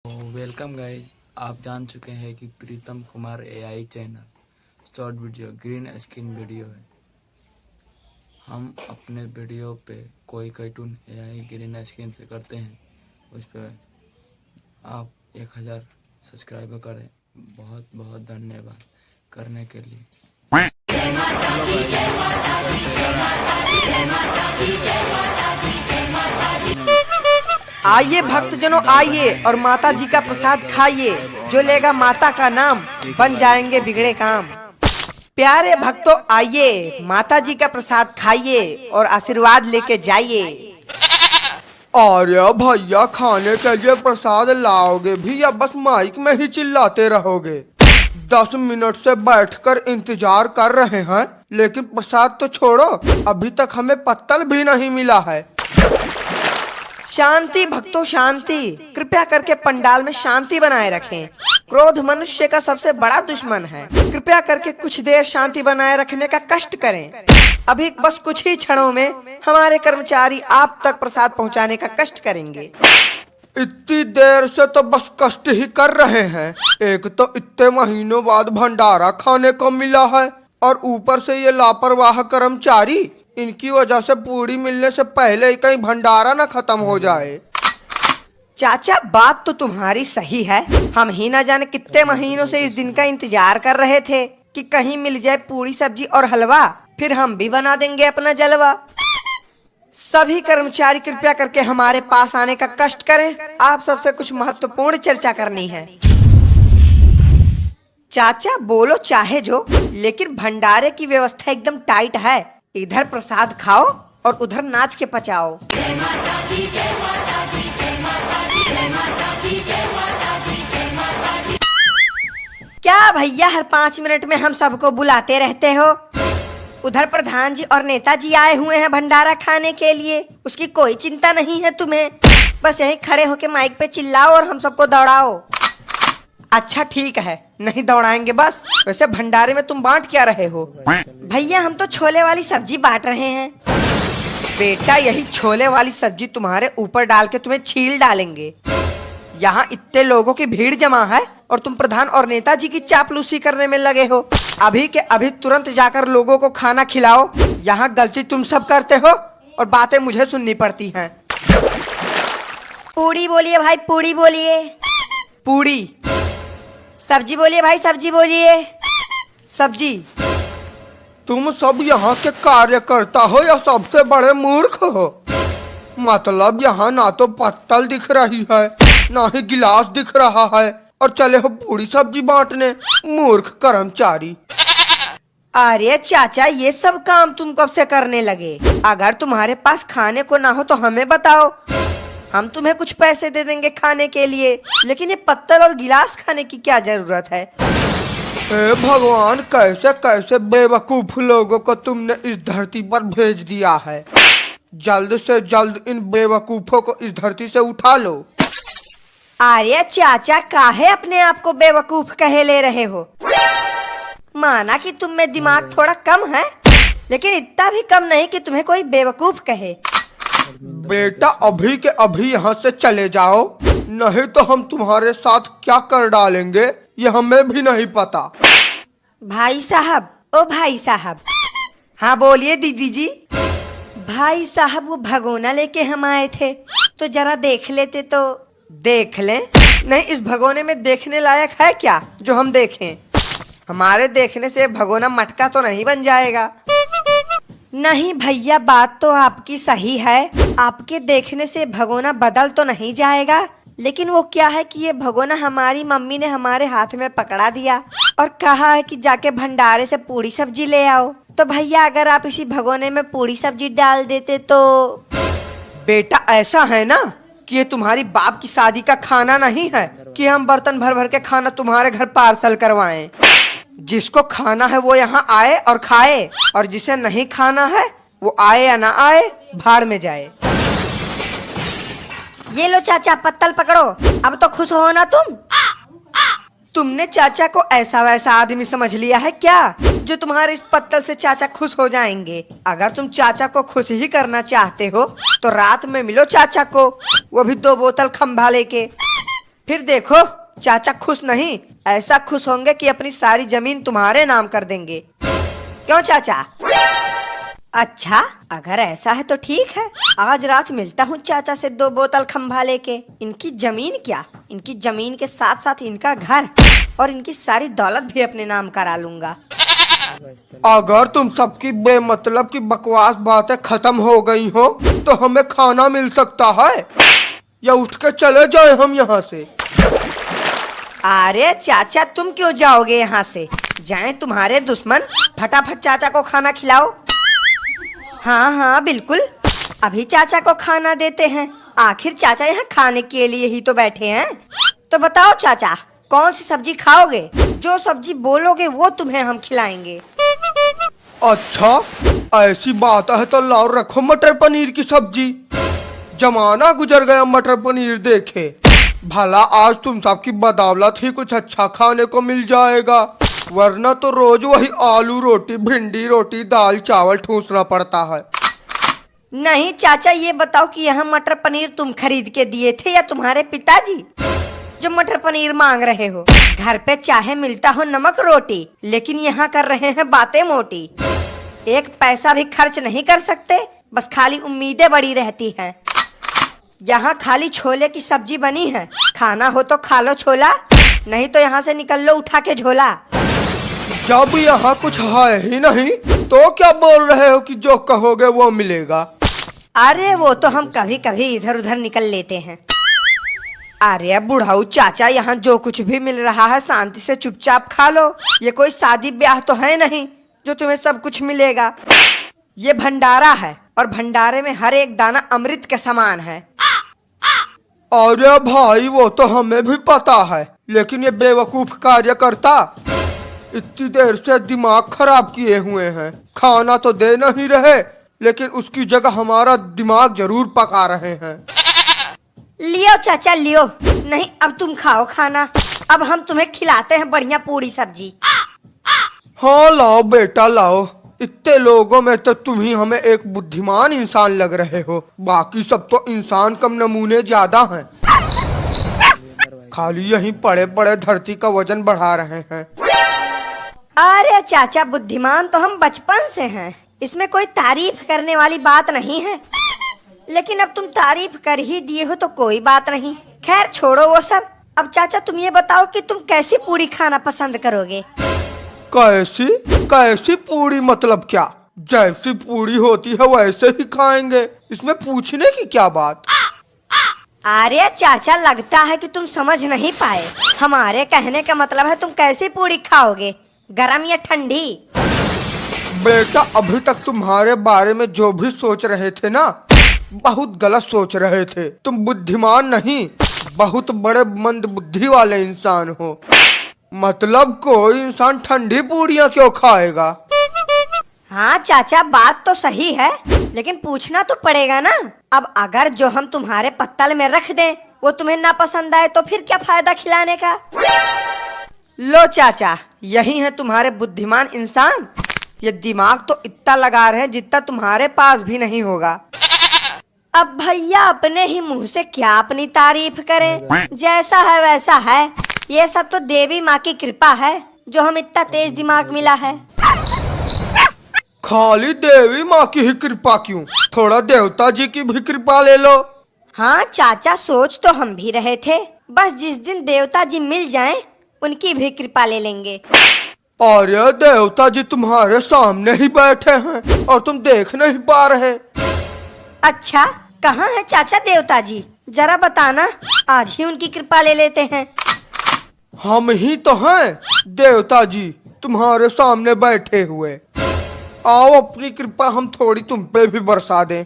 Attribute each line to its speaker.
Speaker 1: Welcome guys. आप जान चुके हैं कि Pritam Kumar AI channel short video green screen video है। हम अपने वीडियो पे कोई कार्टून एआई ग्रीन स्क्रीन से करते हैं। उस पर आप 1000 सब्सक्राइबर करें। बहुत बहुत धन्यवाद करने के लिए।
Speaker 2: आइए भक्तजनों आइए और माता जी का प्रसाद खाइए। जो लेगा माता का नाम बन जाएंगे बिगड़े काम। प्यारे भक्तों आइए, माता जी का प्रसाद खाइए और आशीर्वाद लेके जाइए।
Speaker 3: अरे भैया, खाने के लिए प्रसाद लाओगे भी या बस माइक में ही चिल्लाते रहोगे? 10 मिनट से बैठकर इंतजार कर रहे हैं, लेकिन प्रसाद तो छोड़ो, अभी तक हमें पत्तल भी नहीं मिला है।
Speaker 2: शांति भक्तों शांति, कृपया करके पंडाल में शांति बनाए रखें। क्रोध मनुष्य का सबसे बड़ा दुश्मन है। कृपया करके कुछ देर शांति बनाए रखने का कष्ट करें। अभी बस कुछ ही क्षणों में हमारे कर्मचारी आप तक प्रसाद पहुंचाने का कष्ट करेंगे।
Speaker 3: इतनी देर से तो बस कष्ट ही कर रहे हैं। एक तो इतने महीनों बाद भंडारा खाने को मिला है और ऊपर से ये लापरवाह कर्मचारी, इनकी वजह से पूरी मिलने से पहले ही कहीं भंडारा न खत्म हो जाए।
Speaker 2: चाचा बात तो तुम्हारी सही है। हम ही ना जाने कितने महीनों से इस दिन का इंतजार कर रहे थे कि कहीं मिल जाए पूरी सब्जी और हलवा, फिर हम भी बना देंगे अपना जलवा। सभी कर्मचारी कृपया करके हमारे पास आने का कष्ट करें। आप सबसे कुछ महत्वपूर्ण चर्चा करनी है। चाचा बोलो चाहे जो, लेकिन भंडारे की व्यवस्था एकदम टाइट है। इधर प्रसाद खाओ और उधर नाच के पचाओ। क्या भैया हर 5 मिनट में हम सबको बुलाते रहते हो? उधर प्रधान जी और नेताजी आए हुए हैं भंडारा खाने के लिए। उसकी कोई चिंता नहीं है तुम्हें। बस यहीं खड़े होके माइक पे चिल्लाओ और हम सबको दौड़ाओ। अच्छा ठीक है, नहीं दौड़ाएंगे बस। वैसे भंडारे में तुम बांट क्या रहे हो? भैया हम तो छोले वाली सब्जी बांट रहे हैं। बेटा यही छोले वाली सब्जी तुम्हारे ऊपर डाल के तुम्हें छील डालेंगे। यहाँ इतने लोगों की भीड़ जमा है और तुम प्रधान और नेताजी की चापलूसी करने में लगे हो। अभी के अभी तुरंत जाकर लोगों को खाना खिलाओ। यहाँ गलती तुम सब करते हो और बातें मुझे सुननी पड़ती हैं। पूड़ी बोलिए भाई, पूड़ी बोलिए। पूड़ी। सब्जी बोलिए भाई, सब्जी बोलिए। सब्जी।
Speaker 3: तुम सब यहाँ के कार्यकर्ता हो या सबसे बड़े मूर्ख हो? मतलब यहाँ ना तो पत्तल दिख रही है, ना ही गिलास दिख रहा है, और चले हो पूरी सब्जी बांटने। मूर्ख कर्मचारी।
Speaker 2: अरे चाचा ये सब काम तुम कब से करने लगे? अगर तुम्हारे पास खाने को ना हो तो हमें बताओ, हम तुम्हें कुछ पैसे दे देंगे खाने के लिए। लेकिन ये पत्तल और गिलास खाने की क्या जरूरत है?
Speaker 3: हे भगवान, कैसे कैसे बेवकूफ लोगों को तुमने इस धरती पर भेज दिया है। जल्द से जल्द इन बेवकूफों को इस धरती से उठा लो।
Speaker 2: अरे चाचा काहे अपने आप को बेवकूफ कहे ले रहे हो? माना कि तुम में दिमाग थोड़ा कम है, लेकिन इतना भी कम नहीं कि तुम्हें कोई बेवकूफ कहे।
Speaker 3: बेटा अभी के अभी यहाँ से चले जाओ, नहीं तो हम तुम्हारे साथ क्या कर डालेंगे ये हमें भी नहीं पता।
Speaker 2: भाई साहब, ओ भाई साहब। हाँ बोलिए दीदी जी। भाई साहब वो भगोना लेके हम आए थे, तो जरा देख लेते तो। देख लें? नहीं, इस भगोने में देखने लायक है क्या जो हम देखें? हमारे देखने से भगोना मटका तो नहीं बन जाएगा। नहीं भैया बात तो आपकी सही है। आपके देखने से भगोना बदल तो नहीं जाएगा, लेकिन वो क्या है कि ये भगोना हमारी मम्मी ने हमारे हाथ में पकड़ा दिया और कहा है कि जाके भंडारे से पूरी सब्जी ले आओ। तो भैया अगर आप इसी भगोने में पूरी सब्जी डाल देते तो। बेटा ऐसा है ना कि ये तुम्हारी बाप की शादी का खाना नहीं है कि हम बर्तन भर भर के खाना तुम्हारे घर पार्सल करवाएं। जिसको खाना है वो यहाँ आए और खाए, और जिसे नहीं खाना है वो आए या ना आए, भाड़ में जाए। ये लो चाचा पत्तल पकड़ो, अब तो खुश हो ना तुम? तुमने चाचा को ऐसा वैसा आदमी समझ लिया है क्या जो तुम्हारे इस पत्तल से चाचा खुश हो जाएंगे? अगर तुम चाचा को खुश ही करना चाहते हो तो रात में मिलो चाचा को, वो भी 2 बोतल खंभा लेके। फिर देखो चाचा खुश नहीं, ऐसा खुश होंगे कि अपनी सारी जमीन तुम्हारे नाम कर देंगे। क्यों चाचा? अच्छा अगर ऐसा है तो ठीक है, आज रात मिलता हूँ चाचा से 2 बोतल खंभा लेके। इनकी जमीन क्या, इनकी जमीन के साथ साथ इनका घर और इनकी सारी दौलत भी अपने नाम करा लूंगा।
Speaker 3: अगर तुम सबकी बेमतलब की बकवास बातें खत्म हो गई हो तो हमें खाना मिल सकता है या उठ के चले जाए हम यहाँ से।
Speaker 2: अरे चाचा तुम क्यों जाओगे यहाँ से, जाएं तुम्हारे दुश्मन, फटाफट चाचा को खाना खिलाओ। हाँ हाँ बिल्कुल, अभी चाचा को खाना देते हैं, आखिर चाचा यहाँ खाने के लिए ही तो बैठे हैं। तो बताओ चाचा कौन सी सब्जी खाओगे, जो सब्जी बोलोगे वो तुम्हें हम खिलाएंगे।
Speaker 3: अच्छा ऐसी बात है तो लाओ रखो मटर पनीर की सब्जी। जमाना गुजर गया मटर पनीर देखे, भला आज तुम सबकी बदौलत ही कुछ अच्छा खाने को मिल जाएगा, वरना तो रोज वही आलू रोटी, भिंडी रोटी, दाल चावल ठूसना पड़ता है।
Speaker 2: नहीं चाचा ये बताओ कि यहाँ मटर पनीर तुम खरीद के दिए थे या तुम्हारे पिताजी जो मटर पनीर मांग रहे हो। घर पे चाहे मिलता हो नमक रोटी, लेकिन यहाँ कर रहे हैं बातें मोटी। एक पैसा भी खर्च नहीं कर सकते, बस खाली उम्मीदें बड़ी रहती हैं। यहाँ खाली छोले की सब्जी बनी है, खाना हो तो खा लो छोला, नहीं तो यहाँ से निकल लो उठा के झोला।
Speaker 3: जब यहाँ कुछ है ही नहीं तो क्या बोल रहे हो कि जो कहोगे वो मिलेगा।
Speaker 2: अरे वो तो हम कभी कभी इधर उधर निकल लेते हैं। अरे बुढ़ाऊ चाचा यहाँ जो कुछ भी मिल रहा है शांति से चुपचाप खा लो, ये कोई शादी ब्याह तो है नहीं जो तुम्हें सब कुछ मिलेगा। ये भंडारा है और भंडारे में हर एक दाना अमृत के समान है।
Speaker 3: अरे भाई वो तो हमें भी पता है, लेकिन ये बेवकूफ कार्यकर्ता इतनी देर से दिमाग खराब किए हुए हैं। खाना तो दे नहीं रहे, लेकिन उसकी जगह हमारा दिमाग जरूर पका रहे हैं।
Speaker 2: लियो चाचा लियो, नहीं अब तुम खाओ खाना, अब हम तुम्हें खिलाते हैं बढ़िया पूरी सब्जी।
Speaker 3: हाँ लाओ बेटा लाओ, इतने लोगों में तो तुम ही हमें एक बुद्धिमान इंसान लग रहे हो, बाकी सब तो इंसान कम नमूने ज्यादा हैं। खाली यहीं पड़े पड़े धरती का वजन बढ़ा रहे हैं।
Speaker 2: अरे चाचा बुद्धिमान तो हम बचपन से हैं, इसमें कोई तारीफ करने वाली बात नहीं है, लेकिन अब तुम तारीफ कर ही दिए हो तो कोई बात नहीं। खैर छोड़ो वो सब, अब चाचा तुम ये बताओ कि तुम कैसी पूरी खाना पसंद करोगे।
Speaker 3: कैसी कैसी पूरी मतलब क्या, जैसी पूरी होती है वैसे ही खाएंगे, इसमें पूछने की क्या बात।
Speaker 2: अरे चाचा लगता है कि तुम समझ नहीं पाए, हमारे कहने का मतलब है तुम कैसी पूरी खाओगे, गरम या ठंडी।
Speaker 3: बेटा अभी तक तुम्हारे बारे में जो भी सोच रहे थे ना, बहुत गलत सोच रहे थे। तुम बुद्धिमान नहीं, बहुत बड़े मंद बुद्धि वाले इंसान हो। मतलब कोई इंसान ठंडी पूड़ियाँ क्यों खाएगा।
Speaker 2: हाँ चाचा बात तो सही है, लेकिन पूछना तो पड़ेगा ना। अब अगर जो हम तुम्हारे पत्तल में रख दें वो तुम्हें ना पसंद आए तो फिर क्या फायदा खिलाने का। लो चाचा यही है तुम्हारे बुद्धिमान इंसान, ये दिमाग तो इतना लगा रहे हैं जितना तुम्हारे पास भी नहीं होगा। अब भैया अपने ही मुंह से क्या अपनी तारीफ करें, जैसा है वैसा है। ये सब तो देवी माँ की कृपा है जो हम इतना तेज दिमाग मिला है।
Speaker 3: खाली देवी माँ की ही कृपा क्यों, थोड़ा देवता जी की भी कृपा ले लो।
Speaker 2: हाँ चाचा सोच तो हम भी रहे थे, बस जिस दिन देवता जी मिल जाएं उनकी भी कृपा ले लेंगे।
Speaker 3: अरे देवता जी तुम्हारे सामने ही बैठे हैं और तुम देख नहीं पा रहे।
Speaker 2: अच्छा कहाँ है चाचा देवता जी, जरा बताना, आज ही उनकी कृपा ले लेते हैं।
Speaker 3: हम ही तो हैं देवता जी तुम्हारे सामने बैठे हुए, आओ अपनी कृपा हम थोड़ी तुम पे भी बरसा दें।